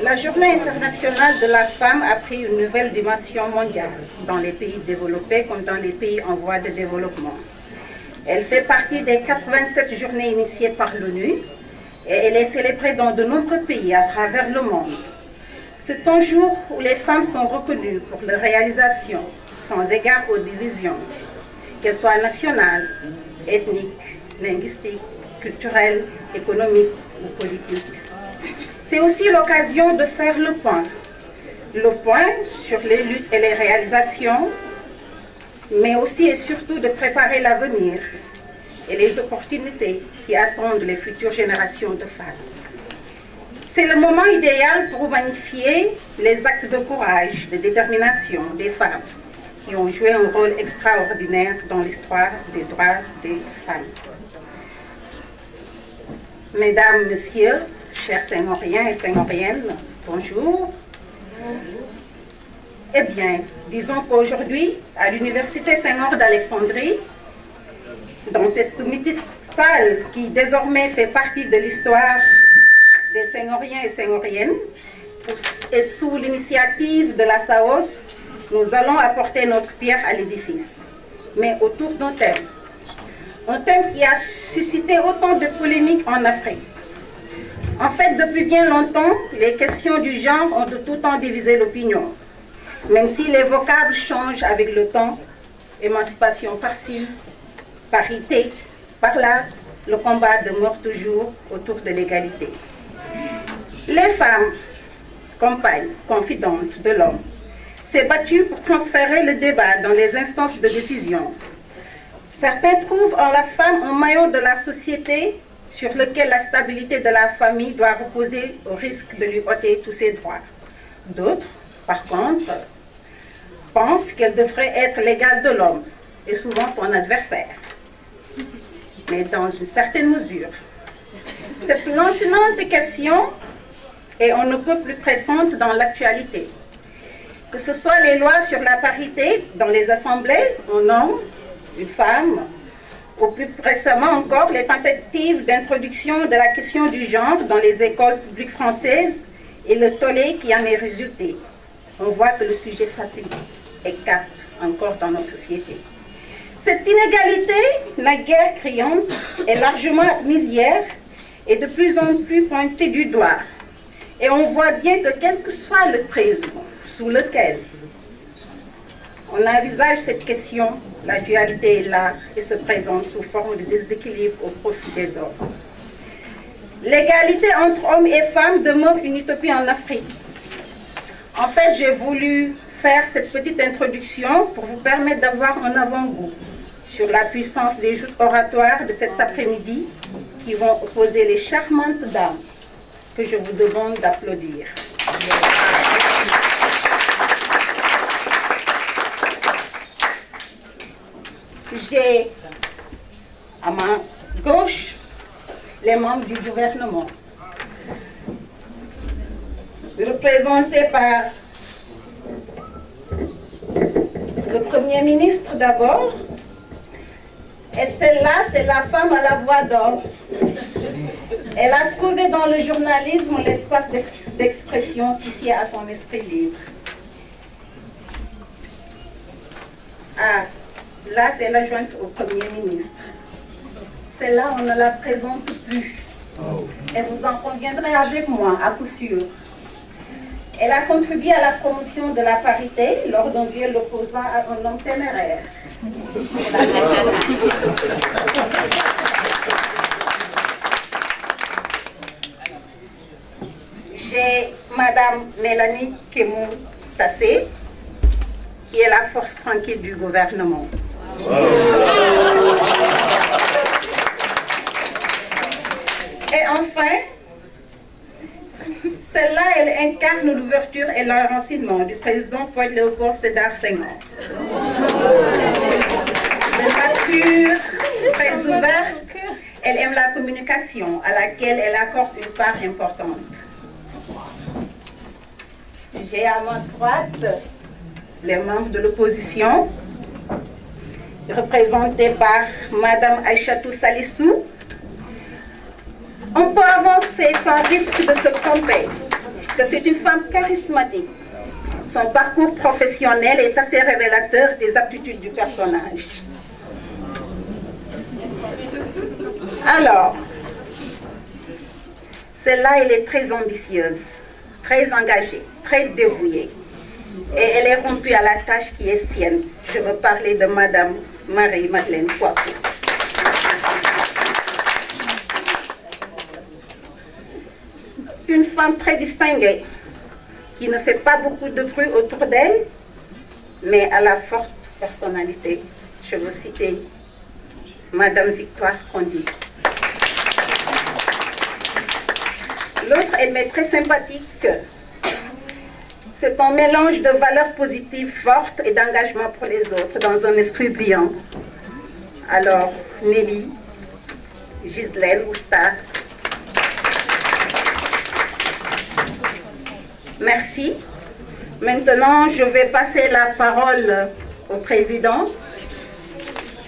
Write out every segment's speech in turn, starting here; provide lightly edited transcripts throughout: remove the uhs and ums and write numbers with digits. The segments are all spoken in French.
La Journée internationale de la femme a pris une nouvelle dimension mondiale, dans les pays développés comme dans les pays en voie de développement. Elle fait partie des 87 journées initiées par l'ONU et elle est célébrée dans de nombreux pays à travers le monde. C'est un jour où les femmes sont reconnues pour leur réalisation, sans égard aux divisions, qu'elles soient nationales, ethniques, linguistiques, culturelles, économiques ou politiques. C'est aussi l'occasion de faire le point sur les luttes et les réalisations, mais aussi et surtout de préparer l'avenir et les opportunités qui attendent les futures générations de femmes. C'est le moment idéal pour magnifier les actes de courage, de détermination des femmes qui ont joué un rôle extraordinaire dans l'histoire des droits des femmes. Mesdames, Messieurs, chers Senghoriens et Senghoriennes, bonjour. Eh bien, disons qu'aujourd'hui, à l'Université Senghor d'Alexandrie, dans cette mythique salle qui désormais fait partie de l'histoire des Senghoriens et Senghoriennes, et sous l'initiative de la SAOS, nous allons apporter notre pierre à l'édifice, mais autour d'un thème. Un thème qui a suscité autant de polémiques en Afrique. En fait, depuis bien longtemps, les questions du genre ont de tout temps divisé l'opinion. Même si les vocables changent avec le temps, émancipation par-ci, parité, par-là, le combat demeure toujours autour de l'égalité. Les femmes, compagnes, confidentes de l'homme, s'est battu pour transférer le débat dans les instances de décision. Certains trouvent en la femme un maillon de la société sur lequel la stabilité de la famille doit reposer au risque de lui ôter tous ses droits. D'autres, par contre, pensent qu'elle devrait être l'égale de l'homme et souvent son adversaire. Mais dans une certaine mesure, cette lancinante question est on ne peut plus pressante dans l'actualité. Que ce soit les lois sur la parité dans les assemblées, un homme, une femme, ou plus récemment encore les tentatives d'introduction de la question du genre dans les écoles publiques françaises et le tollé qui en est résulté. On voit que le sujet facilite et capte encore dans nos sociétés. Cette inégalité, naguère criante, est largement admise hier et de plus en plus pointée du doigt. Et on voit bien que quel que soit le prisme sous lequel on envisage cette question, la dualité est là et se présente sous forme de déséquilibre au profit des hommes. L'égalité entre hommes et femmes demeure une utopie en Afrique. En fait, j'ai voulu faire cette petite introduction pour vous permettre d'avoir un avant-goût sur la puissance des joutes oratoires de cet après-midi qui vont opposer les charmantes dames que je vous demande d'applaudir. J'ai à ma gauche les membres du gouvernement, représentés par le Premier ministre d'abord, et celle-là, c'est la femme à la voix d'or. Elle a trouvé dans le journalisme l'espace d'expression qui sied à son esprit libre. Ah, là, c'est l'adjointe au Premier ministre. Celle-là, on ne la présente plus. Et vous en conviendrez avec moi, à coup sûr. Elle a contribué à la promotion de la parité lors d'un duel l'opposant à un homme téméraire. J'ai Madame Mélanie Kemou-Tassé, qui est la force tranquille du gouvernement. Et enfin, celle-là, elle incarne l'ouverture et l'enracinement du président Paul Léopold Sédar Senghor. De nature très ouverte, elle aime la communication à laquelle elle accorde une part importante. J'ai à ma droite les membres de l'opposition, représentés par Madame Aïchatou Salissou. On peut avancer sans risque de se tromper que c'est une femme charismatique. Son parcours professionnel est assez révélateur des aptitudes du personnage. Alors, celle-là, elle est très ambitieuse, très engagée, très dévouée. Et elle est rompue à la tâche qui est sienne. Je veux parler de Madame Marie-Madeleine Kouakou. Une femme très distinguée, qui ne fait pas beaucoup de bruit autour d'elle, mais à la forte personnalité. Je veux citer Madame Victoire Condi. L'autre, elle m'est très sympathique. C'est un mélange de valeurs positives fortes et d'engagement pour les autres dans un esprit brillant. Alors, Nelly, Ghislaine Oustar. Merci. Maintenant, je vais passer la parole au président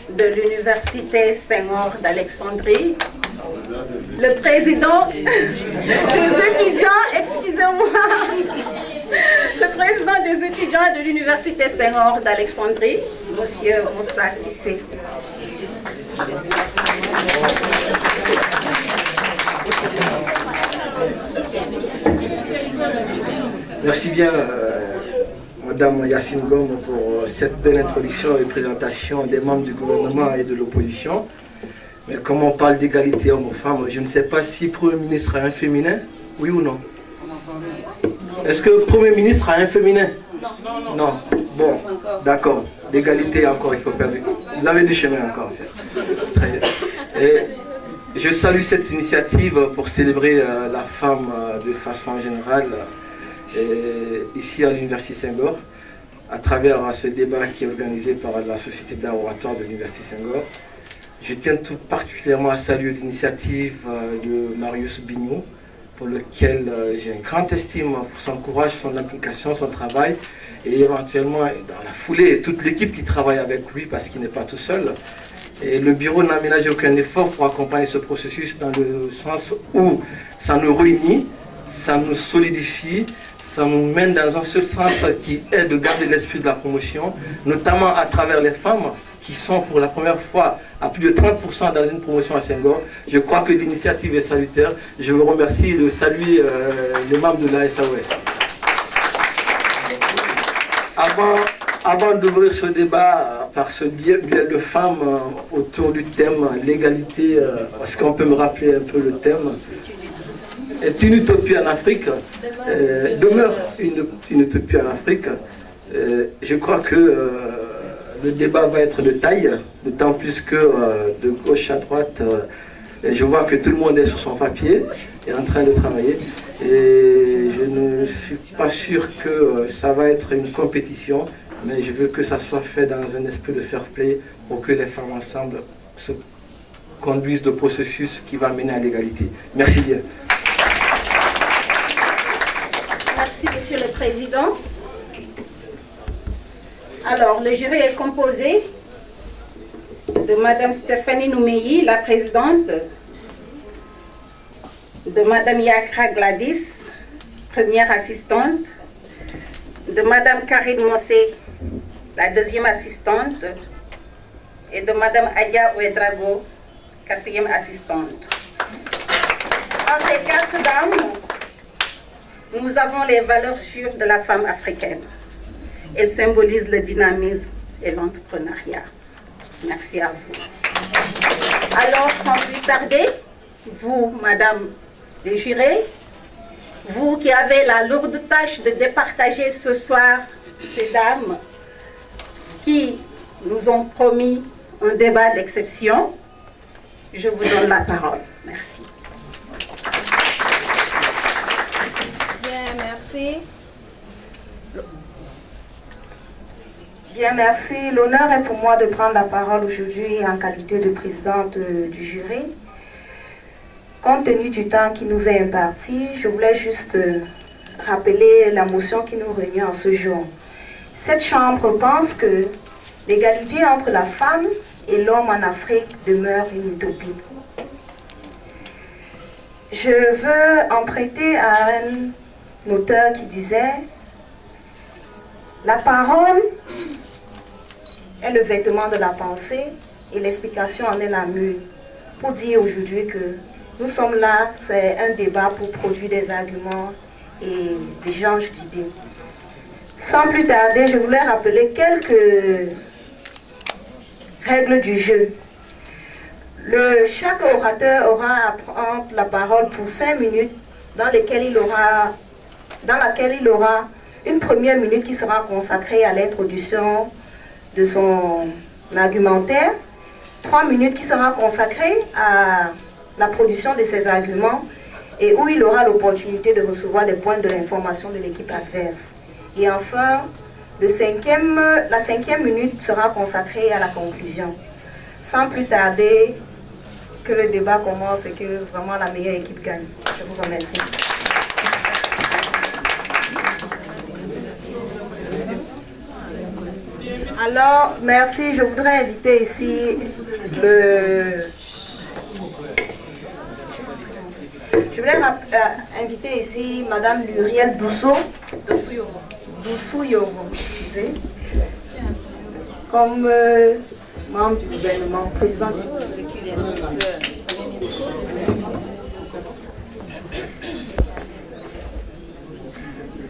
de l'Université Senghor d'Alexandrie. Le président des étudiants, excusez-moi, le président des étudiants de l'Université Senghor d'Alexandrie, M. Moussa Cissé. Merci bien, Madame Yacine Gom, pour cette belle introduction et présentation des membres du gouvernement et de l'opposition. Mais comme on parle d'égalité homme-femme, je ne sais pas si le Premier ministre a un féminin, oui ou non? Est-ce que le Premier ministre a un féminin? Non. Non. Bon, d'accord. L'égalité encore, il faut perdre. Vous avez du chemin encore. Très bien. Et je salue cette initiative pour célébrer la femme de façon générale ici à l'Université Senghor, à travers ce débat qui est organisé par la Société d'art oratoire de l'Université Senghor. Je tiens tout particulièrement à saluer l'initiative de Marius Bignou, pour lequel j'ai une grande estime pour son courage, son implication, son travail, et éventuellement dans la foulée, toute l'équipe qui travaille avec lui, parce qu'il n'est pas tout seul. Et le bureau n'a ménagé aucun effort pour accompagner ce processus dans le sens où ça nous réunit, ça nous solidifie, ça nous mène dans un seul sens qui est de garder l'esprit de la promotion, notamment à travers les femmes qui sont pour la première fois à plus de 30% dans une promotion à Senghor. Je crois que l'initiative est salutaire. Je vous remercie de saluer les membres de la SAOS. Avant d'ouvrir ce débat par ce duel de femmes autour du thème l'égalité, est-ce qu'on peut me rappeler un peu le thème? Est une utopie en Afrique, demeure une utopie en Afrique. Je crois que le débat va être de taille, d'autant plus que de gauche à droite, je vois que tout le monde est sur son papier et en train de travailler. Et je ne suis pas sûr que ça va être une compétition, mais je veux que ça soit fait dans un esprit de fair play pour que les femmes ensemble se conduisent le processus qui va mener à l'égalité. Merci bien. Merci, Monsieur le Président. Alors, le jury est composé de Madame Stéphanie Noumeyi, la présidente, de Madame Yakra Gladys, première assistante, de Madame Karine Mossé, la deuxième assistante, et de Madame Adia Ouedrago, quatrième assistante. En ces quatre dames, nous avons les valeurs sûres de la femme africaine. Elles symbolisent le dynamisme et l'entrepreneuriat. Merci à vous. Alors, sans plus tarder, vous, Madame les jurés, vous qui avez la lourde tâche de départager ce soir ces dames qui nous ont promis un débat d'exception, je vous donne la parole. Merci. Merci. Bien, merci. L'honneur est pour moi de prendre la parole aujourd'hui en qualité de présidente du jury. Compte tenu du temps qui nous est imparti, je voulais juste rappeler la motion qui nous réunit en ce jour. Cette chambre pense que l'égalité entre la femme et l'homme en Afrique demeure une utopie. je veux emprunter à un auteur qui disait « La parole est le vêtement de la pensée et l'explication en est la mule. » Pour dire aujourd'hui que nous sommes là, c'est un débat pour produire des arguments et des échanges d'idées. Sans plus tarder, je voulais rappeler quelques règles du jeu. Chaque orateur aura à prendre la parole pour 5 minutes dans laquelle il aura une première minute qui sera consacrée à l'introduction de son argumentaire, 3 minutes qui sera consacrée à la production de ses arguments et où il aura l'opportunité de recevoir des points de l'information de l'équipe adverse. Et enfin, la 5e minute sera consacrée à la conclusion. Sans plus tarder, que le débat commence et que vraiment la meilleure équipe gagne. Je vous remercie. Alors, merci. Je voudrais inviter ici inviter ici Madame Luriel Doussouyovo, excusez, comme membre du gouvernement, président du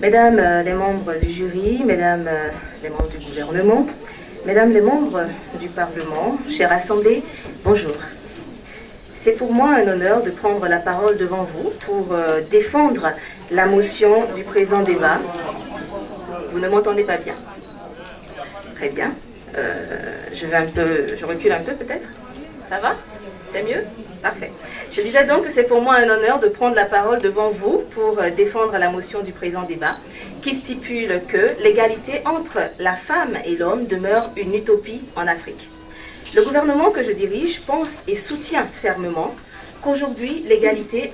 Mesdames les membres du jury, mesdames les membres du gouvernement, mesdames les membres du Parlement, chère Assemblée, bonjour. C'est pour moi un honneur de prendre la parole devant vous pour défendre la motion du présent débat. Vous ne m'entendez pas bien? Très bien. Je recule un peu peut-être? Ça va? C'est mieux? Parfait. Je disais donc que c'est pour moi un honneur de prendre la parole devant vous pour défendre la motion du présent débat qui stipule que l'égalité entre la femme et l'homme demeure une utopie en Afrique. Le gouvernement que je dirige pense et soutient fermement qu'aujourd'hui l'égalité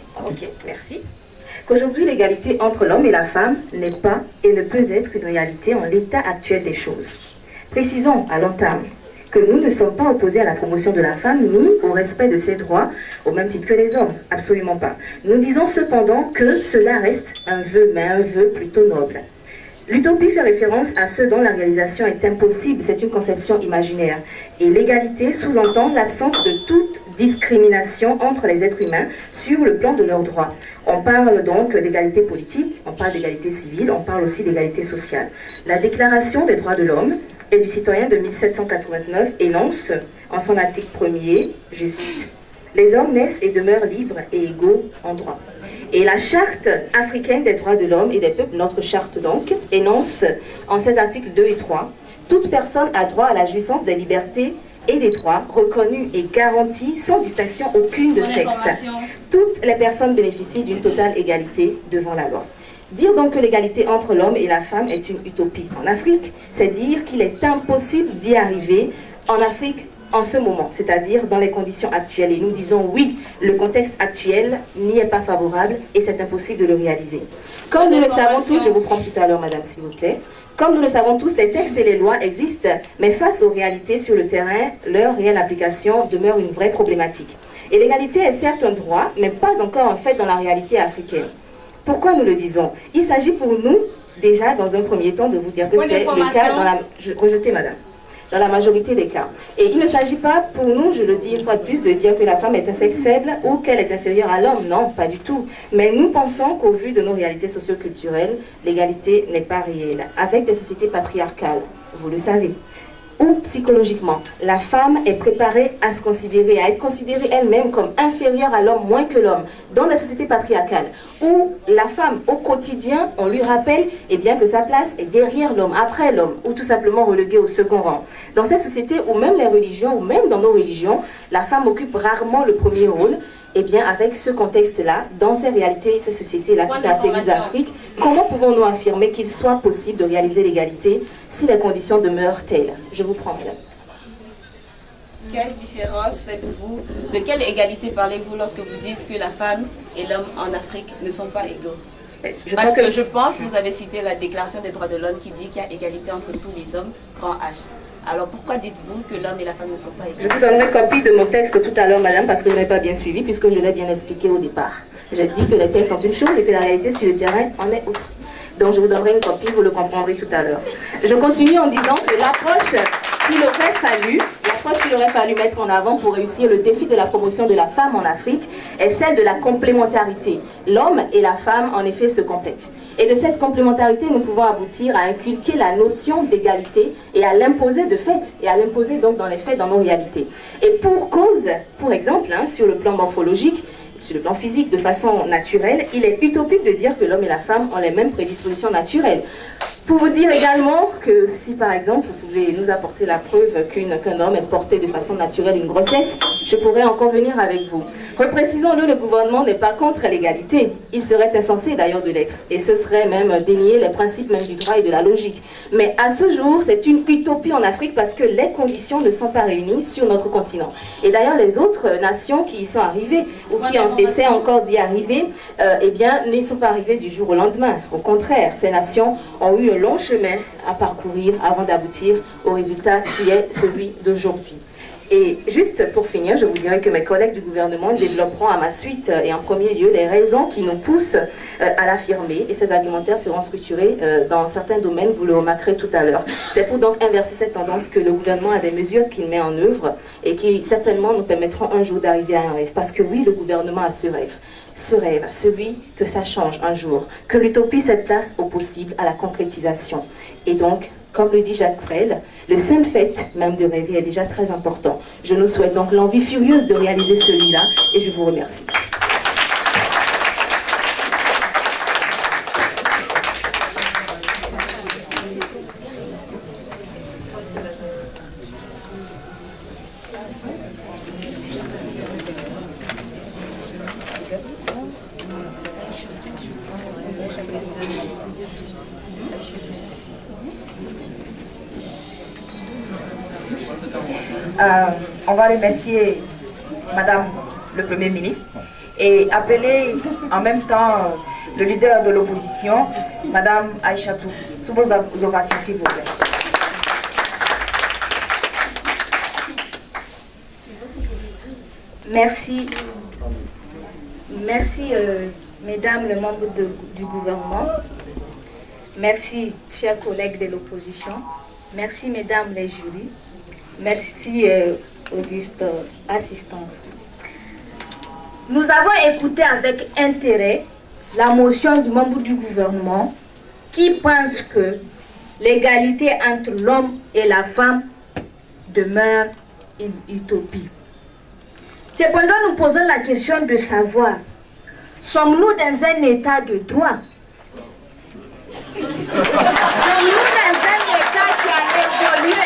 entre l'homme et la femme n'est pas et ne peut être une réalité en l'état actuel des choses. Précisons à l'entame que nous ne sommes pas opposés à la promotion de la femme ni au respect de ses droits au même titre que les hommes, absolument pas. Nous disons cependant que cela reste un vœu, mais un vœu plutôt noble. L'utopie fait référence à ceux dont la réalisation est impossible, c'est une conception imaginaire. Et l'égalité sous-entend l'absence de toute discrimination entre les êtres humains sur le plan de leurs droits. On parle donc d'égalité politique, on parle d'égalité civile, on parle aussi d'égalité sociale. La Déclaration des droits de l'homme et du citoyen de 1789 énonce en son article 1er, je cite, « Les hommes naissent et demeurent libres et égaux en droit ». Et la Charte africaine des droits de l'homme et des peuples, notre charte donc, énonce en ses articles 2 et 3, « Toute personne a droit à la jouissance des libertés et des droits reconnus et garantis sans distinction aucune de sexe. Toutes les personnes bénéficient d'une totale égalité devant la loi. » Dire donc que l'égalité entre l'homme et la femme est une utopie en Afrique, c'est dire qu'il est impossible d'y arriver en Afrique en ce moment, c'est-à-dire dans les conditions actuelles. Et nous disons oui, le contexte actuel n'y est pas favorable et c'est impossible de le réaliser. Comme nous le savons tous, je vous prends tout à l'heure, madame, s'il vous plaît. Comme nous le savons tous, les textes et les lois existent, mais face aux réalités sur le terrain, leur réelle application demeure une vraie problématique. Et l'égalité est certes un droit, mais pas encore un fait dans la réalité africaine. Pourquoi nous le disons? Il s'agit pour nous, déjà, dans un premier temps, de vous dire que c'est le cas dans la... Rejetez, madame. Dans la majorité des cas. Et il ne s'agit pas pour nous, je le dis une fois de plus, de dire que la femme est un sexe faible ou qu'elle est inférieure à l'homme. Non, pas du tout. Mais nous pensons qu'au vu de nos réalités socioculturelles, l'égalité n'est pas réelle. Avec des sociétés patriarcales, vous le savez, où psychologiquement, la femme est préparée à se considérer, à être considérée elle-même comme inférieure à l'homme, moins que l'homme, dans la société patriarcale, où la femme, au quotidien, on lui rappelle que sa place est derrière l'homme, après l'homme, ou tout simplement reléguée au second rang. Dans ces sociétés, ou même les religions, ou même dans nos religions, la femme occupe rarement le premier rôle. Avec ce contexte-là, dans ces réalités, ces sociétés-là qui caractérisent l'Afrique, comment pouvons-nous affirmer qu'il soit possible de réaliser l'égalité si les conditions demeurent telles? Je vous prends, madame. Quelle différence faites-vous? De quelle égalité parlez-vous lorsque vous dites que la femme et l'homme en Afrique ne sont pas égaux? Parce que je pense, vous avez cité la Déclaration des droits de l'homme qui dit qu'il y a égalité entre tous les hommes, grand H. Alors pourquoi dites-vous que l'homme et la femme ne sont pas égaux? Je vous donnerai copie de mon texte tout à l'heure, madame, parce que je n'ai pas bien suivi, puisque je l'ai bien expliqué au départ. Je dis que les textes sont une chose et que la réalité sur le terrain en est autre. Donc je vous donnerai une copie, vous le comprendrez tout à l'heure. Je continue en disant que l'approche qu'il aurait fallu mettre en avant pour réussir le défi de la promotion de la femme en Afrique est celle de la complémentarité. L'homme et la femme, en effet, se complètent. Et de cette complémentarité, nous pouvons aboutir à inculquer la notion d'égalité et à l'imposer de fait, et à l'imposer donc dans les faits, dans nos réalités. Et pour cause, pour exemple, sur le plan morphologique, sur le plan physique, de façon naturelle, il est utopique de dire que l'homme et la femme ont les mêmes prédispositions naturelles. Pour vous dire également que si par exemple vous pouvez nous apporter la preuve qu'un homme est porté de façon naturelle une grossesse, je pourrais en convenir avec vous. Reprécisons-le, le gouvernement n'est pas contre l'égalité. Il serait insensé d'ailleurs de l'être. Et ce serait même dénier les principes même du droit et de la logique. Mais à ce jour, c'est une utopie en Afrique parce que les conditions ne sont pas réunies sur notre continent. Et d'ailleurs, les autres nations qui y sont arrivées ou qui essaient encore d'y arriver, eh bien, n'y sont pas arrivées du jour au lendemain. Au contraire, ces nations ont eu un long chemin à parcourir avant d'aboutir au résultat qui est celui d'aujourd'hui. Et juste pour finir, je vous dirais que mes collègues du gouvernement développeront à ma suite et en premier lieu les raisons qui nous poussent à l'affirmer et ces argumentaires seront structurés dans certains domaines, vous le remarquerez tout à l'heure. C'est pour donc inverser cette tendance que le gouvernement a des mesures qu'il met en œuvre et qui certainement nous permettront un jour d'arriver à un rêve. Parce que oui, le gouvernement a ce rêve, celui que ça change un jour, que l'utopie cède place au possible, à la concrétisation. Et donc, comme le dit Jacques Brel, le simple fait même de rêver est déjà très important. Je nous souhaite donc l'envie furieuse de réaliser celui-là et je vous remercie. On va remercier Madame le Premier ministre et appeler en même temps le leader de l'opposition, Madame Aïchatou, sous vos ovations s'il vous plaît. Merci. Merci, mesdames les membres du gouvernement. Merci, chers collègues de l'opposition. Merci, mesdames les jurys. Merci, Auguste, assistance. Nous avons écouté avec intérêt la motion du membre du gouvernement qui pense que l'égalité entre l'homme et la femme demeure une utopie. Cependant, nous posons la question de savoir, sommes-nous dans un état de droit? Sommes-nous dans un état qui a évolué?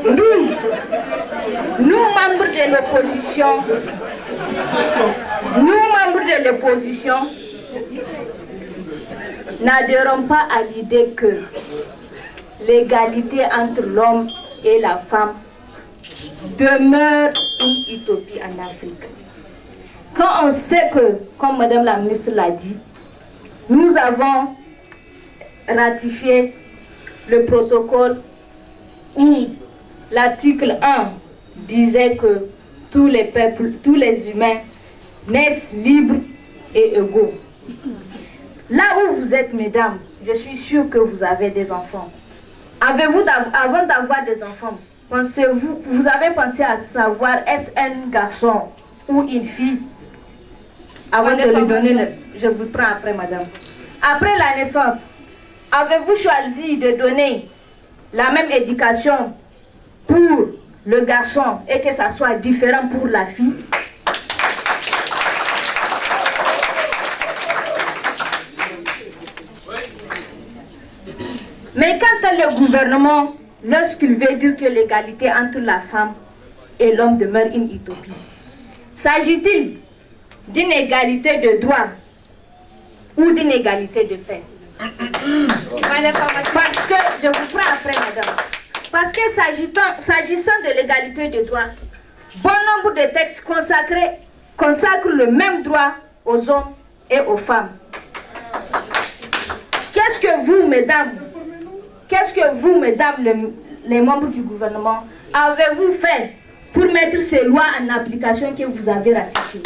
Nous, membres de l'opposition, n'adhérons pas à l'idée que l'égalité entre l'homme et la femme demeure une utopie en Afrique. Quand on sait que, comme Madame la ministre l'a dit, nous avons ratifié le protocole où l'article 1 disait que tous les peuples, tous les humains naissent libres et égaux. Là où vous êtes, mesdames, je suis sûre que vous avez des enfants. Avez-vous, avant d'avoir des enfants, vous avez pensé à savoir est-ce un garçon ou une fille? Avant de lui donner, je vous prends après, madame. Après la naissance, avez-vous choisi de donner la même éducation pour le garçon et que ça soit différent pour la fille? Mais quand le gouvernement, lorsqu'il veut dire que l'égalité entre la femme et l'homme demeure une utopie, s'agit-il d'une égalité de droit ou d'une égalité de fait? Parce que, je vous prends après, madame, parce que s'agissant de l'égalité de droit, bon nombre de textes consacrent le même droit aux hommes et aux femmes. Qu'est-ce que vous, mesdames, les membres du gouvernement, avez-vous fait pour mettre ces lois en application que vous avez ratifiées.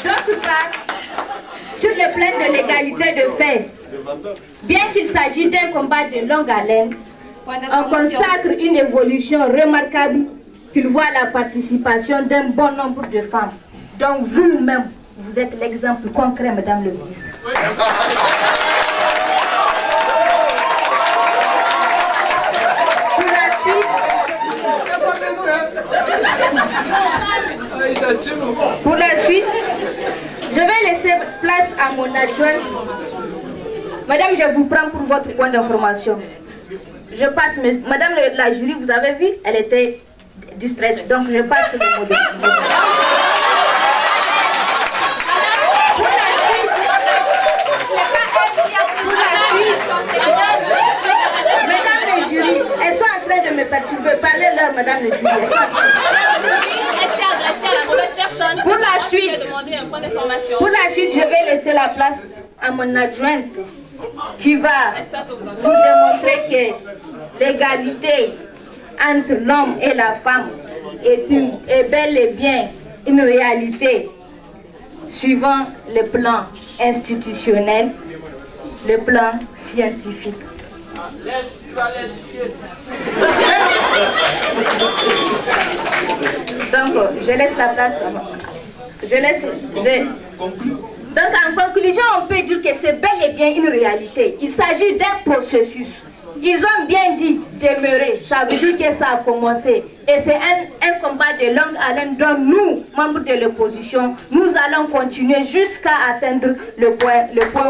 D'autre part, sur le plan de l'égalité de fait, bien qu'il s'agisse d'un combat de longue haleine, on consacre une évolution remarquable qu'il voit la participation d'un bon nombre de femmes. Donc vous-même, vous êtes l'exemple concret, Madame le ministre. Pour la suite, je vais laisser place à mon adjoint. Madame, je vous prends pour votre point d'information. Je passe, Madame la jury, vous avez vu, elle était distraite, donc je passe sur le mot de Mesdames les jurys, elles sont en train de me perturber. Parlez-leur, Madame les jurys. Pour la suite, je vais laisser la place à mon adjointe qui va vous démontrer que l'égalité entre l'homme et la femme est bel et bien une réalité suivant le plan institutionnel, le plan scientifique. Donc, je laisse la place. Donc, en conclusion, on peut dire que c'est bel et bien une réalité. Il s'agit d'un processus. Ils ont bien dit demeurer, ça veut dire que ça a commencé. Et c'est un combat de longue haleine dont nous, membres de l'opposition, nous allons continuer jusqu'à atteindre le point où les femmes...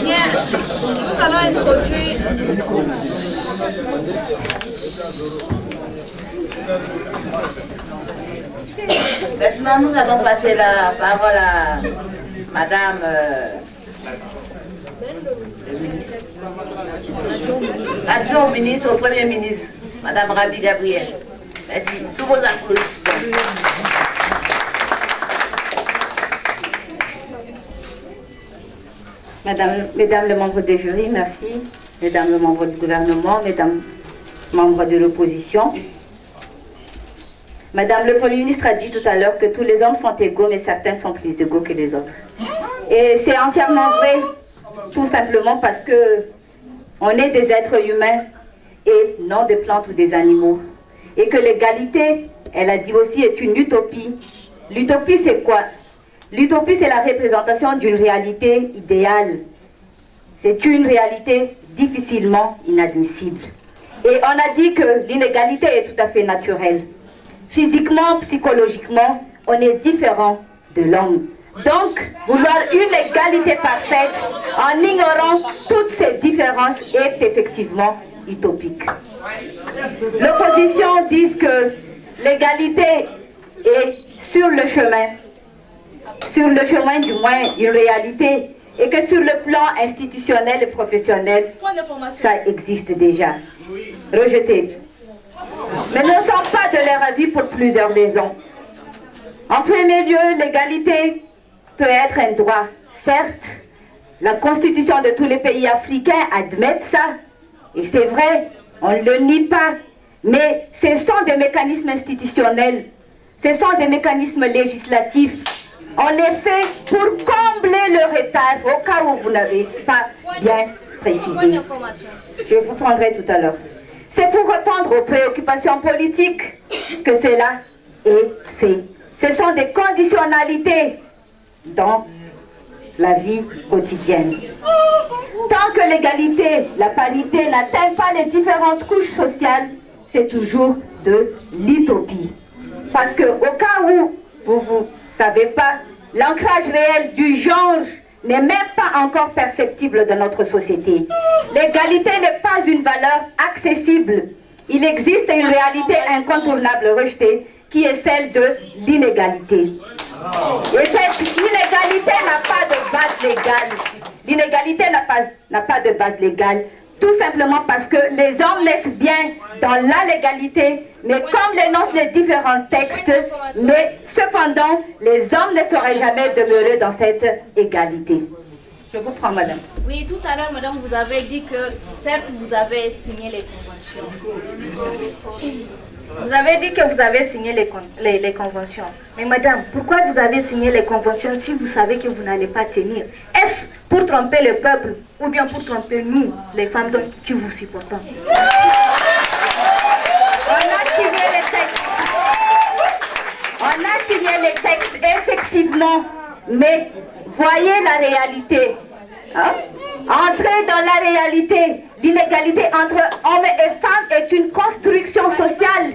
Bien, nous allons introduire. Maintenant, nous allons passer la parole à Madame l'adjoint au ministre, au Premier ministre, Madame Rabi Gabriel. Merci. Sous vos applaudissements. Mesdames les membres du jury, merci. Mesdames les membres du gouvernement, mesdames les membres de l'opposition. Madame le Premier ministre a dit tout à l'heure que tous les hommes sont égaux, mais certains sont plus égaux que les autres. Et c'est entièrement vrai, tout simplement parce que on est des êtres humains et non des plantes ou des animaux. Et que l'égalité, elle a dit aussi, est une utopie. L'utopie, c'est quoi? L'utopie, c'est la représentation d'une réalité idéale. C'est une réalité difficilement inadmissible. Et on a dit que l'inégalité est tout à fait naturelle. Physiquement, psychologiquement, on est différent de l'homme. Donc, vouloir une égalité parfaite en ignorant toutes ces différences est effectivement utopique. L'opposition dit que l'égalité est sur le chemin du moins une réalité, et que sur le plan institutionnel et professionnel, ça existe déjà. Rejeté. Mais nous ne sommes pas de leur avis pour plusieurs raisons. En premier lieu, l'égalité peut être un droit. Certes, la constitution de tous les pays africains admet ça, et c'est vrai, on ne le nie pas, mais ce sont des mécanismes institutionnels, ce sont des mécanismes législatifs. On les fait pour combler le retard au cas où vous n'avez pas bien précisé. Je vous prendrai tout à l'heure. C'est pour répondre aux préoccupations politiques que cela est fait. Ce sont des conditionnalités dans la vie quotidienne. Tant que l'égalité, la parité n'atteint pas les différentes couches sociales, c'est toujours de l'utopie. Parce que au cas où vous savez pas, l'ancrage réel du genre n'est même pas encore perceptible dans notre société. L'égalité n'est pas une valeur accessible. Il existe une réalité incontournable rejetée qui est celle de l'inégalité. Et cette inégalité n'a pas de base légale. L'inégalité n'a pas de base légale. Tout simplement parce que les hommes naissent bien dans la légalité, mais comme l'énoncent les différents textes, mais cependant, les hommes ne sauraient jamais demeurer dans cette égalité. Je vous prends, madame. Oui, tout à l'heure, madame, vous avez dit que, certes, vous avez signé les conventions. Vous avez dit que vous avez signé les conventions. Mais madame, pourquoi vous avez signé les conventions si vous savez que vous n'allez pas tenir? Est-ce pour tromper le peuple ou bien pour tromper nous, les femmes qui vous supportons? On a signé les textes. On a signé les textes, effectivement. Mais voyez la réalité. Hein? Entrer dans la réalité, l'inégalité entre hommes et femmes est une construction sociale.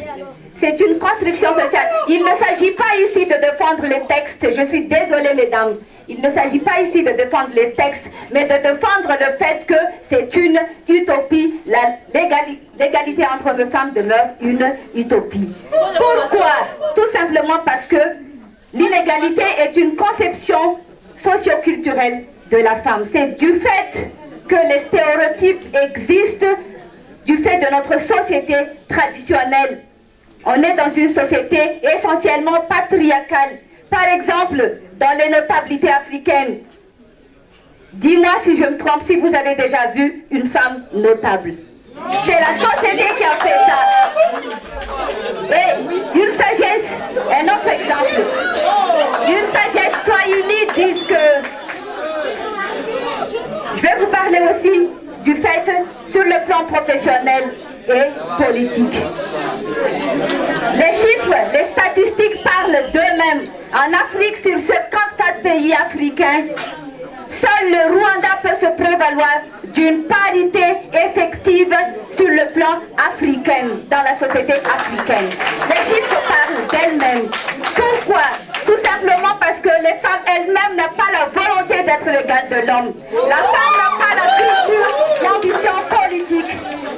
C'est une construction sociale. Il ne s'agit pas ici de défendre les textes. Je suis désolée, mesdames. Il ne s'agit pas ici de défendre les textes, mais de défendre le fait que c'est une utopie. L'égalité entre hommes et femmes demeure une utopie. Pourquoi? Tout simplement parce que l'inégalité est une conception socio-culturelle de la femme. C'est du fait que les stéréotypes existent, du fait de notre société traditionnelle. On est dans une société essentiellement patriarcale. Par exemple, dans les notabilités africaines, dis-moi si je me trompe, si vous avez déjà vu une femme notable. C'est la société qui a fait ça. Et une sagesse, un autre exemple, une sagesse swahili disent que... Je vais vous parler aussi du fait sur le plan professionnel et politique. Les chiffres, les statistiques parlent d'eux-mêmes. En Afrique, sur 54 pays africains, seul le Rwanda peut se prévaloir d'une parité effective sur le plan africain, dans la société africaine. Les chiffres parlent d'elles-mêmes. Pourquoi? Tout simplement parce que les femmes elles-mêmes n'ont pas la volonté d'être l'égale de l'homme. La femme n'a pas la culture, l'ambition politique.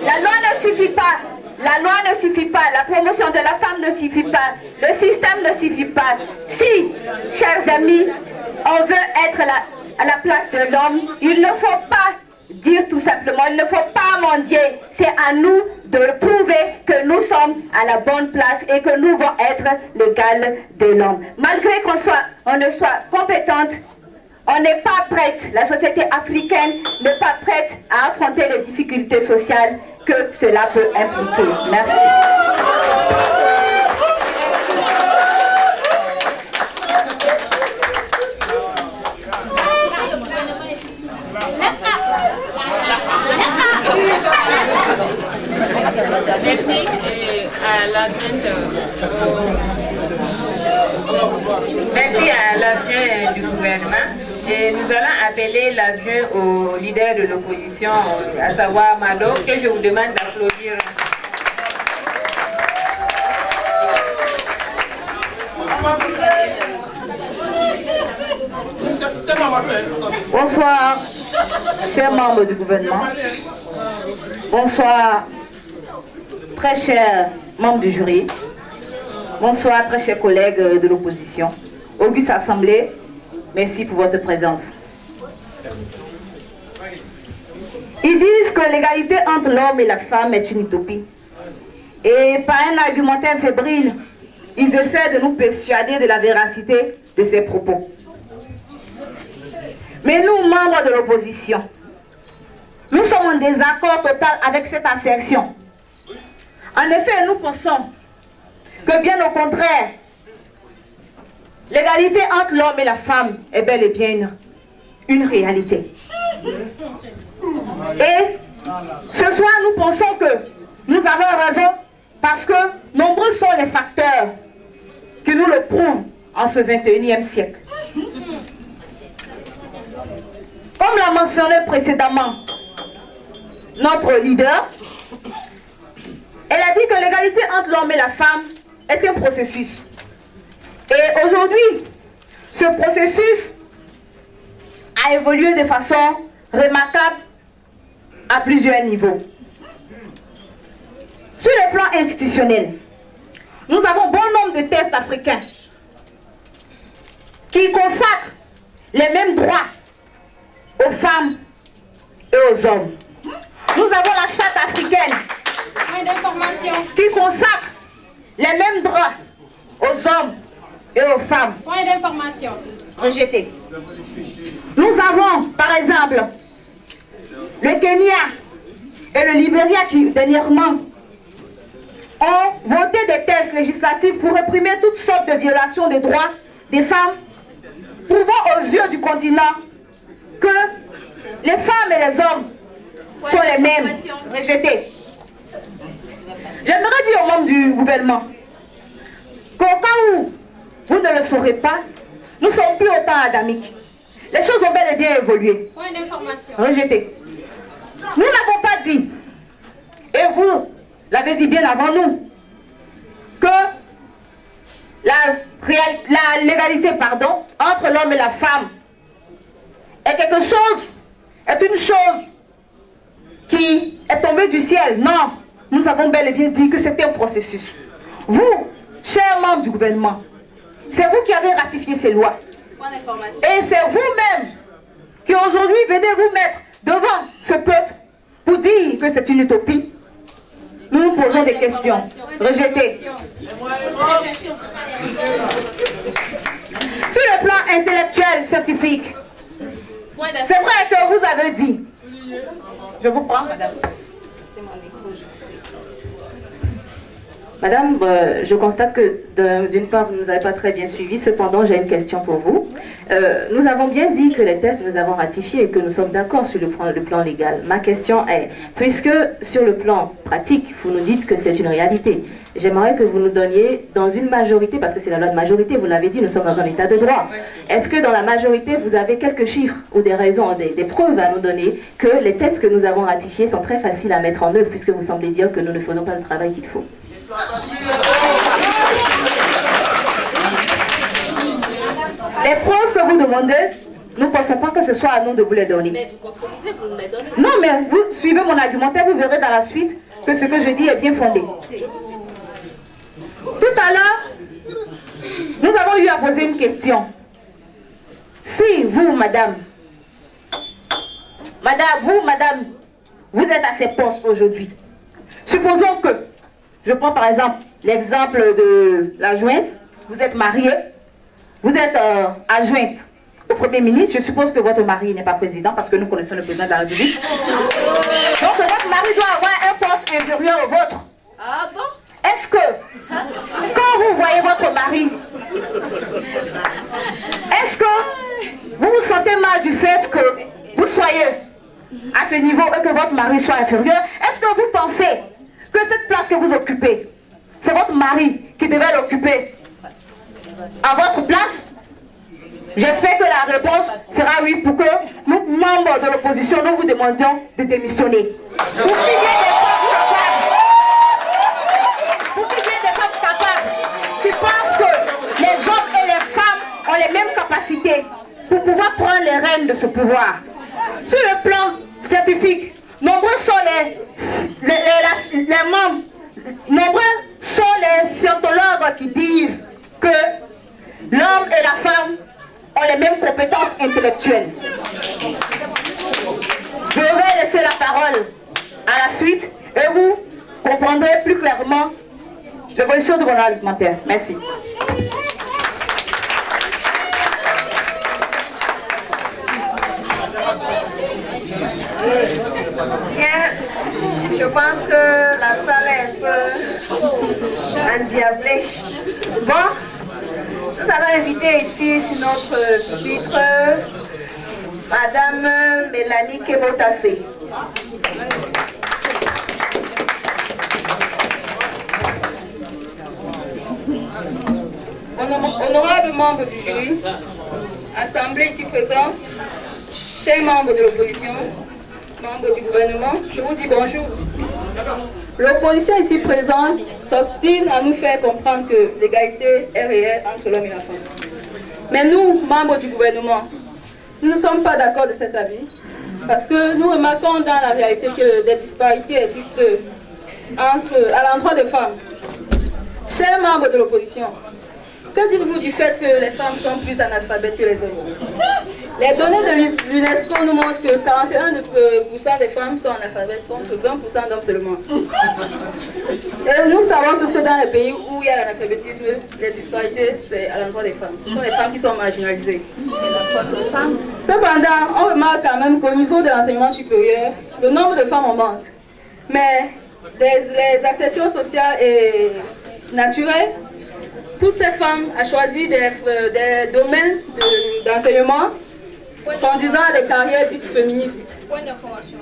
La loi ne suffit pas. La loi ne suffit pas. La promotion de la femme ne suffit pas. Le système ne suffit pas. Si, chers amis, on veut être à la place de l'homme, il ne faut pas dire tout simplement, il ne faut pas mendier. C'est à nous de prouver que nous sommes à la bonne place et que nous devons être l'égal de l'homme. Malgré qu'on ne soit compétente, on n'est pas prête, la société africaine n'est pas prête à affronter les difficultés sociales que cela peut impliquer. Merci. Merci à l'adjoint du gouvernement. Et nous allons appeler l'adjoint au leader de l'opposition, à savoir Malo, que je vous demande d'applaudir. Bonsoir, chers membres du gouvernement. Bonsoir, très chers membres du jury. Bonsoir, très chers collègues de l'opposition. Auguste Assemblée, merci pour votre présence. Ils disent que l'égalité entre l'homme et la femme est une utopie. Et par un argumentaire fébrile, ils essaient de nous persuader de la véracité de ces propos. Mais nous, membres de l'opposition, nous sommes en désaccord total avec cette assertion. En effet, nous pensons que bien au contraire, l'égalité entre l'homme et la femme est bel et bien une réalité. Et ce soir, nous pensons que nous avons raison parce que nombreux sont les facteurs qui nous le prouvent en ce 21e siècle. Comme l'a mentionné précédemment notre leader, elle a dit que l'égalité entre l'homme et la femme est un processus. Et aujourd'hui, ce processus a évolué de façon remarquable à plusieurs niveaux. Sur le plan institutionnel, nous avons bon nombre de tests africains qui consacre les mêmes droits aux femmes et aux hommes. Nous avons la charte africaine qui consacre les mêmes droits aux hommes et aux femmes. Point d'information. Rejeté. Nous avons, par exemple, le Kenya et le Libéria qui, dernièrement, ont voté des tests législatifs pour réprimer toutes sortes de violations des droits des femmes, prouvant aux yeux du continent que les femmes et les hommes sont les mêmes. Rejeté. J'aimerais dire aux membres du gouvernement qu'au cas où vous ne le saurez pas, nous ne sommes plus au temps adamique. Les choses ont bel et bien évolué. Point d'information. Rejeté. Nous n'avons pas dit, et vous l'avez dit bien avant nous, que la légalité, entre l'homme et la femme est une chose qui est tombée du ciel. Non, nous avons bel et bien dit que c'était un processus. Vous, chers membres du gouvernement, c'est vous qui avez ratifié ces lois. Et c'est vous-même qui aujourd'hui venez vous mettre devant ce peuple pour dire que c'est une utopie. Nous nous posons des questions. Rejetées. Sur le plan intellectuel, scientifique, c'est vrai que vous avez dit. Je vous prends, madame. Madame, je constate que d'une part, vous ne nous avez pas très bien suivi. Cependant, j'ai une question pour vous. Nous avons bien dit que les tests, nous avons ratifié et que nous sommes d'accord sur le plan légal. Ma question est, puisque sur le plan pratique, vous nous dites que c'est une réalité, j'aimerais que vous nous donniez dans une majorité, parce que c'est la loi de majorité, vous l'avez dit, nous sommes dans un état de droit. Est-ce que dans la majorité, vous avez quelques chiffres ou des raisons, des preuves à nous donner que les tests que nous avons ratifiés sont très faciles à mettre en œuvre, puisque vous semblez dire que nous ne faisons pas le travail qu'il faut? Les preuves que vous demandez, nous ne pensons pas que ce soit à nous de vous les donner. Mais vous comprenez, vous nous les donnez. Non, mais vous suivez mon argumentaire, vous verrez dans la suite que ce que je dis est bien fondé. Tout à l'heure, nous avons eu à poser une question. Si vous, madame, vous êtes à ces postes aujourd'hui, supposons que, je prends par exemple l'exemple de l'adjointe, vous êtes mariée, vous êtes adjointe au Premier ministre, je suppose que votre mari n'est pas président parce que nous connaissons le président de la République. Donc votre mari doit avoir un poste inférieur au vôtre. Ah bon? Est-ce que, quand vous voyez votre mari, est-ce que vous vous sentez mal du fait que vous soyez à ce niveau et que votre mari soit inférieur? Est-ce que vous pensez que cette place que vous occupez, c'est votre mari qui devait l'occuper à votre place? J'espère que la réponse sera oui pour que nous, membres de l'opposition, nous vous demandions de démissionner. Pour qu'il y ait des femmes capables, qui pensent que les hommes et les femmes ont les mêmes capacités pour pouvoir prendre les rênes de ce pouvoir. Sur le plan scientifique, nombreux sont les membres, nombreux sont les scientologues qui disent que l'homme et la femme ont les mêmes compétences intellectuelles. Je vais laisser la parole à la suite et vous comprendrez plus clairement l'évolution de mon argumentaire. Merci. Bien, je pense que la salle est un peu endiablée. Bon, nous allons inviter ici sur notre pupitre Madame Mélanie Kebotassé. Honorables membres du jury, assemblée ici présente, chers membres de l'opposition, membres du gouvernement, je vous dis bonjour. L'opposition ici présente s'obstine à nous faire comprendre que l'égalité est réelle entre l'homme et la femme. Mais nous, membres du gouvernement, nous ne sommes pas d'accord de cet avis parce que nous remarquons dans la réalité que des disparités existent à l'endroit des femmes. Chers membres de l'opposition, Que dites-vous du fait que les femmes sont plus analphabètes que les hommes? Les données de l'UNESCO nous montrent que 41% des femmes sont analphabètes contre 20% d'hommes seulement. Et nous savons tous que dans les pays où il y a l'analphabétisme, les disparités, c'est à l'endroit des femmes. Ce sont les femmes qui sont marginalisées. Cependant, on remarque quand même qu'au niveau de l'enseignement supérieur, le nombre de femmes augmente. Mais les accessions sociales et naturelles, toutes ces femmes ont choisi des domaines d'enseignement conduisant à des carrières dites féministes. Point d'information.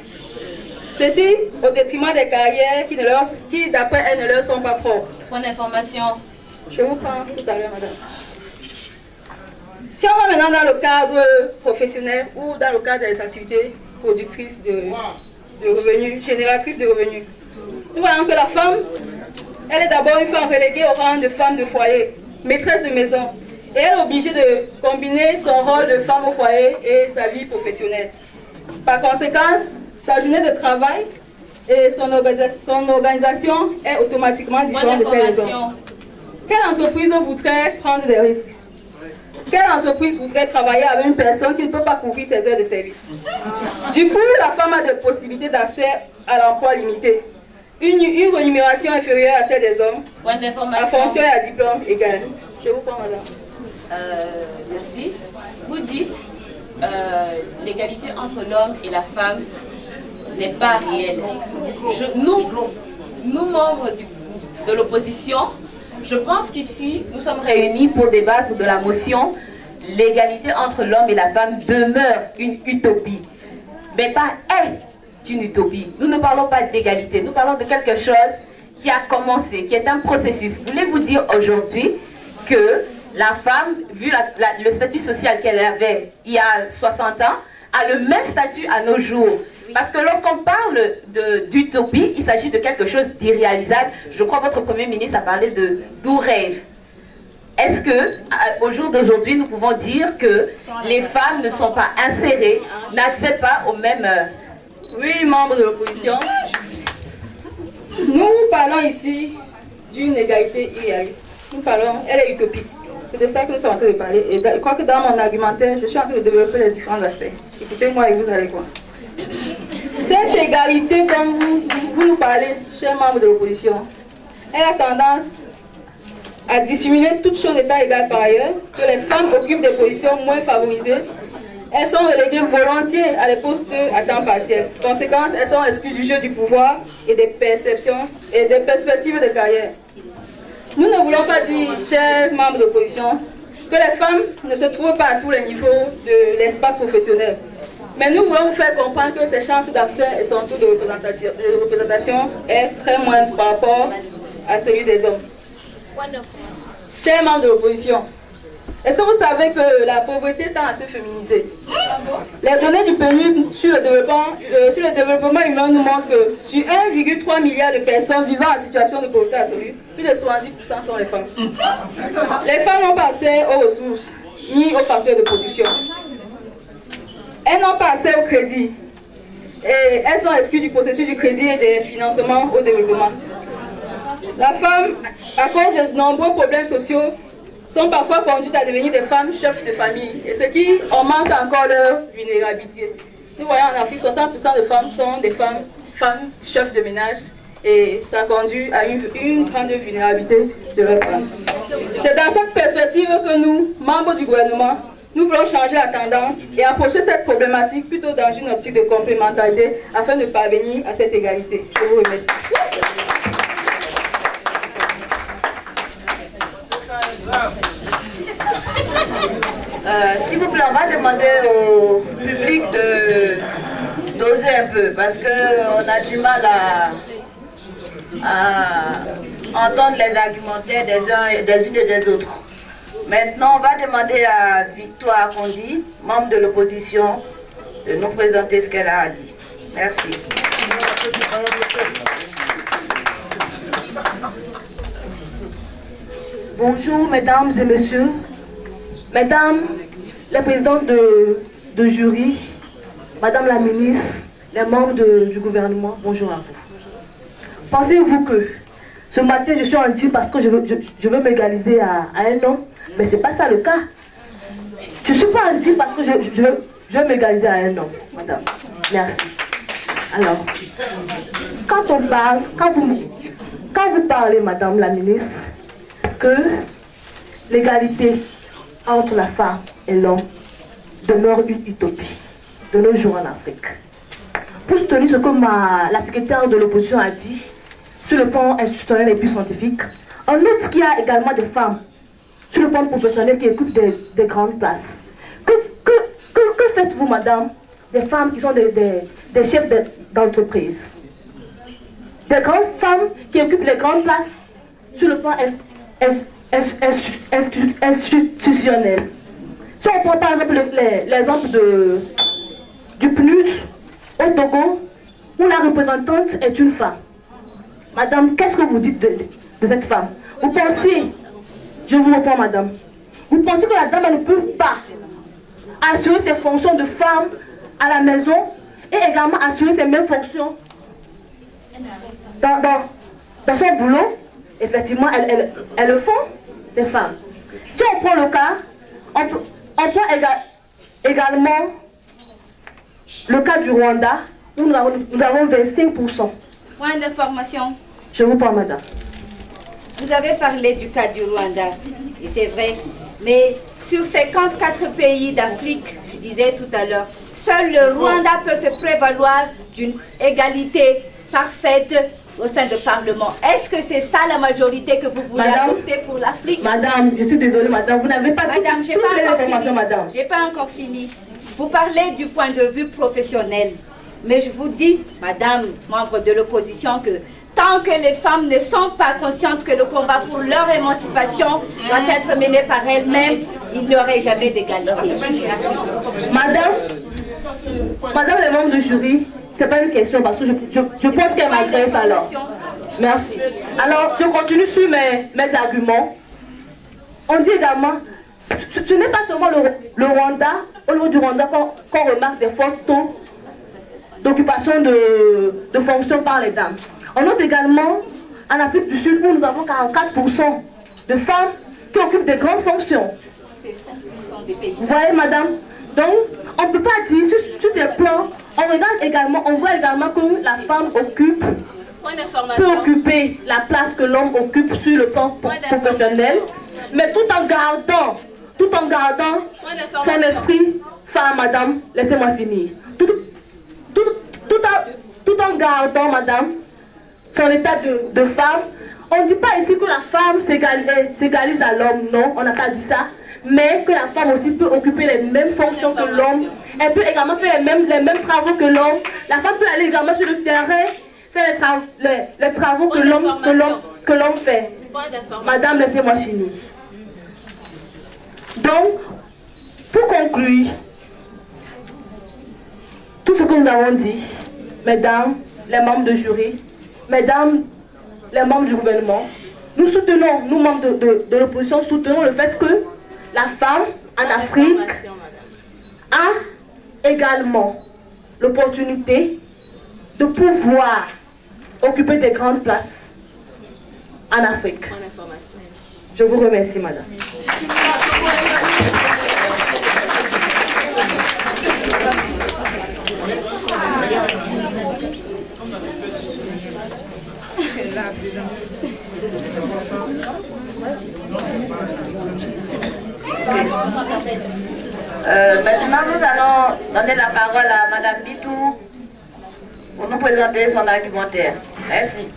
Ceci au détriment des carrières qui d'après elles, ne leur sont pas propres. Point d'information. Je vous prends tout à l'heure, madame. Si on va maintenant dans le cadre professionnel ou dans le cadre des activités productrices de revenus, génératrices de revenus, nous voyons que la femme, elle est d'abord une femme reléguée au rang de femme de foyer, maîtresse de maison. Et elle est obligée de combiner son rôle de femme au foyer et sa vie professionnelle. Par conséquent, sa journée de travail et son organisation est automatiquement différente de celle des hommes. Quelle entreprise voudrait prendre des risques? Quelle entreprise voudrait travailler avec une personne qui ne peut pas couvrir ses heures de service? Du coup, la femme a des possibilités d'accès à l'emploi limité. Une rémunération inférieure à celle des hommes, à fonction et à diplôme égal. Je vous prends, madame. Merci. Vous dites l'égalité entre l'homme et la femme n'est pas réelle. Nous membres de l'opposition, je pense qu'ici, nous sommes réunis pour débattre de la motion « L'égalité entre l'homme et la femme demeure une utopie ». Mais pas est une utopie. Nous ne parlons pas d'égalité, nous parlons de quelque chose qui a commencé, qui est un processus. Voulez-vous dire aujourd'hui que la femme, vu le statut social qu'elle avait il y a 60 ans, a le même statut à nos jours? Parce que lorsqu'on parle d'utopie, il s'agit de quelque chose d'irréalisable. Je crois que votre Premier ministre a parlé de doux rêve. Est-ce qu'au jour d'aujourd'hui, nous pouvons dire que les femmes ne sont pas insérées, n'accèdent pas aux mêmes... Oui, membres de l'opposition, nous parlons ici d'une égalité irréaliste. Nous parlons, elle est utopique. C'est de ça que nous sommes en train de parler. Et je crois que dans mon argumentaire, je suis en train de développer les différents aspects. Écoutez-moi et vous allez voir. Cette égalité dont vous nous parlez, chers membres de l'opposition, elle a tendance à dissimuler toutes choses d'état égal par ailleurs, que les femmes occupent des positions moins favorisées. Elles sont reléguées volontiers à des postes à temps partiel. Conséquence, elles sont exclues du jeu du pouvoir et des perceptions et des perspectives de carrière. Nous ne voulons pas dire, chers membres de l'opposition, que les femmes ne se trouvent pas à tous les niveaux de l'espace professionnel. Mais nous voulons vous faire comprendre que ces chances d'accès et son taux de représentation est très moindre par rapport à celui des hommes. Chers membres de l'opposition, est-ce que vous savez que la pauvreté tend à se féminiser? Les données du PNUD sur le développement humain nous montrent que sur 1,3 milliard de personnes vivant en situation de pauvreté absolue, plus de 70% sont les femmes. Les femmes n'ont pas accès aux ressources ni aux facteurs de production. Elles n'ont pas accès au crédit et elles sont exclues du processus du crédit et des financements au développement. La femme, à cause de nombreux problèmes sociaux, sont parfois conduites à devenir des femmes chefs de famille, et ce qui augmente encore leur vulnérabilité. Nous voyons en Afrique, 60% de femmes sont des femmes chefs de ménage, et ça conduit à une grande vulnérabilité de leur femme. C'est dans cette perspective que nous, membres du gouvernement, nous voulons changer la tendance et approcher cette problématique plutôt dans une optique de complémentarité afin de parvenir à cette égalité. Je vous remercie. S'il vous plaît, on va demander au public d'oser un peu parce qu'on a du mal à entendre les argumentaires des unes et des autres. Maintenant, on va demander à Victoire Kondi, membre de l'opposition, de nous présenter ce qu'elle a dit. Merci. Bonjour, mesdames et messieurs. Mesdames les présidentes de jury, madame la ministre, les membres du gouvernement, bonjour à vous. Pensez-vous que ce matin je suis en dire parce que je veux m'égaliser à un homme, Mais ce n'est pas ça le cas. Je ne suis pas un parce que je veux m'égaliser à un homme, madame. Merci. Alors, quand vous parlez, madame la ministre, que l'égalité entre la femme et l'homme demeure une utopie de nos jours en Afrique. Pour soutenir ce que la secrétaire de l'opposition a dit, sur le plan institutionnel et puis scientifique, on note qu'il y a également des femmes sur le plan professionnel qui occupent des grandes places. Que faites-vous, madame, des femmes qui sont des chefs d'entreprise? Des grandes femmes qui occupent les grandes places sur le plan institutionnel. Si on prend par exemple l'exemple du PNUD au Togo, où la représentante est une femme. Madame, qu'est-ce que vous dites de cette femme? Vous pensez, je vous reprends madame, vous pensez que la dame elle ne peut pas assurer ses fonctions de femme à la maison et également assurer ses mêmes fonctions dans son boulot? Effectivement, elles le font, les femmes. Si on prend le cas, on prend également le cas du Rwanda, où nous avons 25%. Point d'information. Je vous parle, madame. Vous avez parlé du cas du Rwanda, et c'est vrai, mais sur 54 pays d'Afrique, je disais tout à l'heure, seul le Rwanda peut se prévaloir d'une égalité parfaite au sein du Parlement. Est-ce que c'est ça la majorité que vous voulez adopter pour l'Afrique? Madame, je suis désolée, madame, vous n'avez pas toutes les informations, madame. J'ai pas encore fini. Vous parlez du point de vue professionnel. Mais je vous dis, madame, membre de l'opposition, que tant que les femmes ne sont pas conscientes que le combat pour leur émancipation doit être mené par elles-mêmes, il n'y aurait jamais d'égalité. Madame, les membres du jury, ce n'est pas une question parce que je pense qu'elle m'adresse alors. Merci. Alors, je continue sur mes arguments. On dit également, ce n'est pas seulement le Rwanda, au niveau du Rwanda, qu'on remarque des forts taux d'occupation de fonctions par les dames. On note également en Afrique du Sud où nous avons 44% de femmes qui occupent des grandes fonctions. Vous voyez, madame? Donc, on ne peut pas dire sur ces plans, on voit également que la femme peut occuper la place que l'homme occupe sur le plan professionnel, mais tout en gardant son esprit femme, madame, laissez-moi finir. Tout en gardant, madame, son état de femme. On ne dit pas ici que la femme s'égalise à l'homme, non, on n'a pas dit ça. Mais que la femme aussi peut occuper les mêmes fonctions que l'homme. Elle peut également faire les mêmes travaux que l'homme. La femme peut aller également sur le terrain, faire les travaux que l'homme fait. Madame, laissez-moi finir. Donc, pour conclure, tout ce que nous avons dit, mesdames, les membres de jury, mesdames, les membres du gouvernement, nous soutenons, nous membres de l'opposition, soutenons le fait que la femme en Afrique a également l'opportunité de pouvoir occuper des grandes places en Afrique. Je vous remercie, madame. Maintenant, nous allons donner la parole à Madame Bitou pour nous présenter son argumentaire. Merci.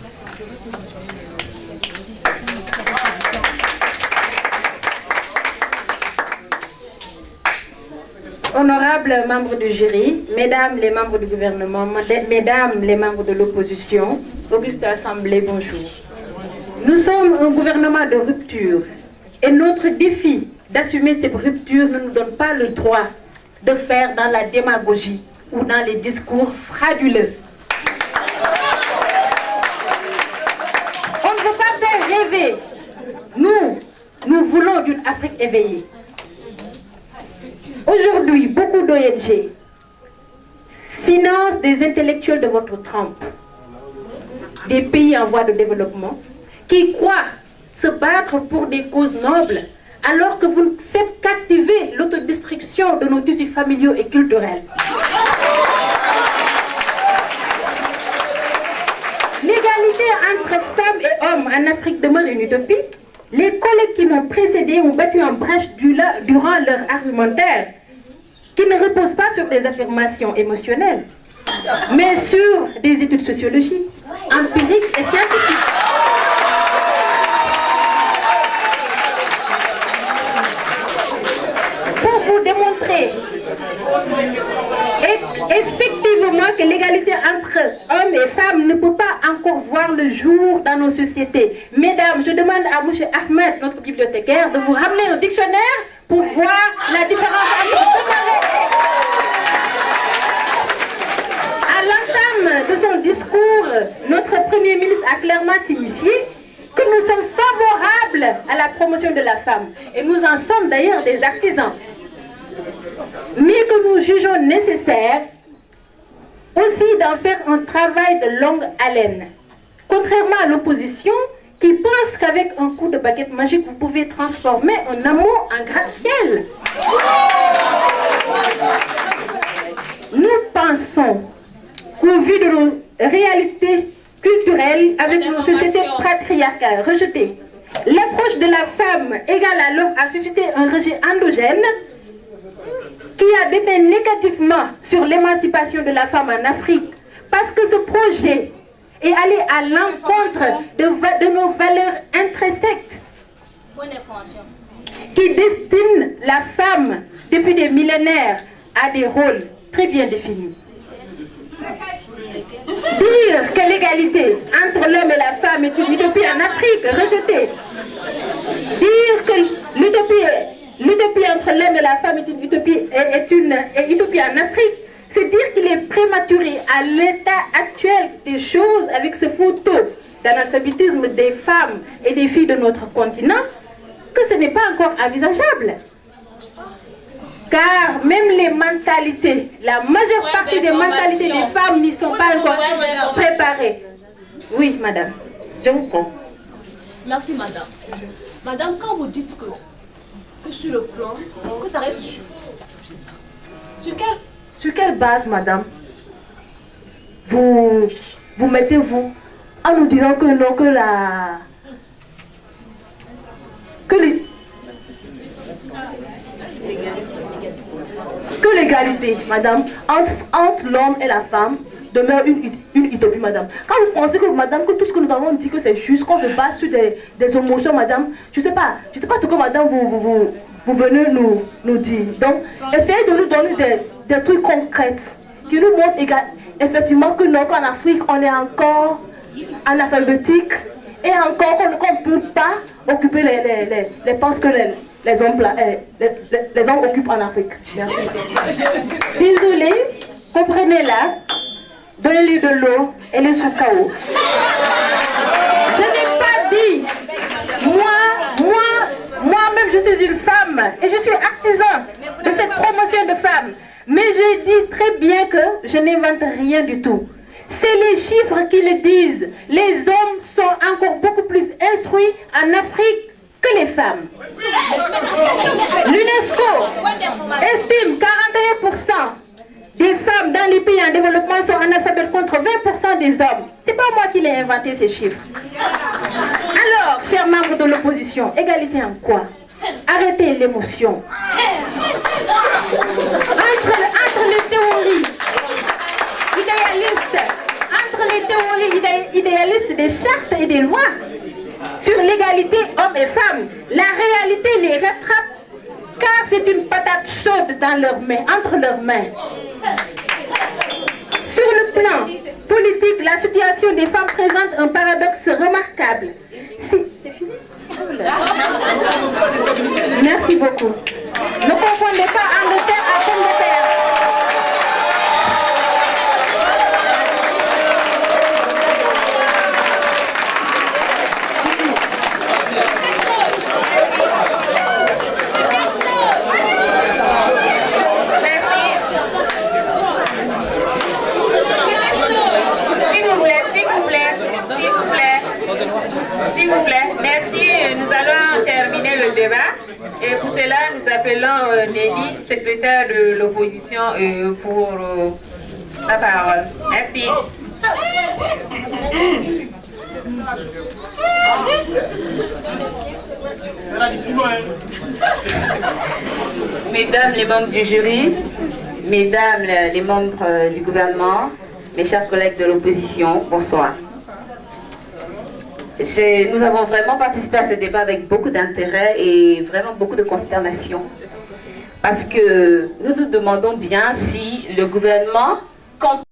Honorables membres du jury, mesdames les membres du gouvernement, mesdames les membres de l'opposition, auguste assemblée, bonjour. Nous sommes un gouvernement de rupture et notre défi d'assumer cette rupture ne nous donne pas le droit de faire dans la démagogie ou dans les discours frauduleux. On ne veut pas faire rêver. Nous voulons d'une Afrique éveillée. Aujourd'hui, beaucoup d'ONG financent des intellectuels de votre trempe, des pays en voie de développement, qui croient se battre pour des causes nobles alors que vous faites qu'activer l'autodestruction de nos tissus familiaux et culturels. L'égalité entre femmes et hommes en Afrique demeure une utopie. Les collègues qui m'ont précédé ont battu en brèche durant leur argumentaire, qui ne repose pas sur des affirmations émotionnelles, mais sur des études sociologiques, empiriques et scientifiques. Pour vous démontrer effectivement que l'égalité entre hommes et femmes ne peut pas encore voir le jour dans nos sociétés. Mesdames, je demande à M. Ahmed, notre bibliothécaire, de vous ramener un dictionnaire pour voir la différence entre À l'entame de son discours, notre Premier ministre a clairement signifié que nous sommes favorables à la promotion de la femme. Et nous en sommes d'ailleurs des artisans. Mais que nous jugeons nécessaire aussi d'en faire un travail de longue haleine. Contrairement à l'opposition qui pense qu'avec un coup de baguette magique, vous pouvez transformer un amour en gratte-ciel. Nous pensons qu'au vu de nos réalités culturelles, avec nos sociétés patriarcales rejetées, l'approche de la femme égale à l'homme a suscité un rejet endogène qui a déteint négativement sur l'émancipation de la femme en Afrique, parce que ce projet est allé à l'encontre de nos valeurs intrinsèques qui destinent la femme depuis des millénaires à des rôles très bien définis. Dire que l'égalité entre l'homme et la femme est une utopie en Afrique rejetée, dire que l'utopie entre l'homme et la femme est une utopie en Afrique, c'est dire qu'il est prématuré à l'état actuel des choses avec ce faux taux d'analphabétisme des femmes et des filles de notre continent, que ce n'est pas encore envisageable. Car même les mentalités, la majeure partie des mentalités des femmes n'y sont pas encore préparées. Oui, madame, je vous comprends. Merci, madame. Madame, quand vous dites que sur le plan, que ça reste sur quelle base, madame, vous mettez-vous en nous disant que non, que l'égalité, madame, entre l'homme et la femme demeure une utopie, madame. Quand vous pensez que, madame, que tout ce que nous avons dit que c'est juste, qu'on se base sur des émotions, madame, je sais pas ce que, madame, vous venez nous dire. Donc, essayez de nous donner des trucs concrets qui nous montrent effectivement que non, qu'en Afrique, on est encore analphabétique et encore qu'on ne peut pas occuper les postes que les hommes occupent en Afrique. Merci. Désolée, comprenez-la, donnez-lui de l'eau et le sous-KO. Je n'ai pas dit, moi-même je suis une femme et je suis artisan de cette promotion de femmes. Mais j'ai dit très bien que je n'invente rien du tout. C'est les chiffres qui le disent. Les hommes sont encore beaucoup plus instruits en Afrique que les femmes. L'UNESCO estime 41% des femmes dans les pays en développement sont analphabètes contre 20% des hommes. C'est pas moi qui l'ai inventé ces chiffres. Alors, chers membres de l'opposition, égalité en quoi? Arrêtez l'émotion. Entre les théories idéalistes des chartes et des lois sur l'égalité hommes et femmes, la réalité les rattrape car c'est une patate chaude dans leurs mains, entre leurs mains. Sur le plan politique, la situation des femmes présente un paradoxe remarquable. C'est fini? Merci beaucoup. Ne confondez pas Angleterre à pomme de terre. S'il vous plaît, merci. Nous allons terminer le débat. appelons Nelly, secrétaire de l'opposition, pour la parole. Merci. Mesdames les membres du jury, mesdames les membres du gouvernement, mes chers collègues de l'opposition, bonsoir. Nous avons vraiment participé à ce débat avec beaucoup d'intérêt et vraiment beaucoup de consternation. Parce que nous nous demandons bien si le gouvernement compte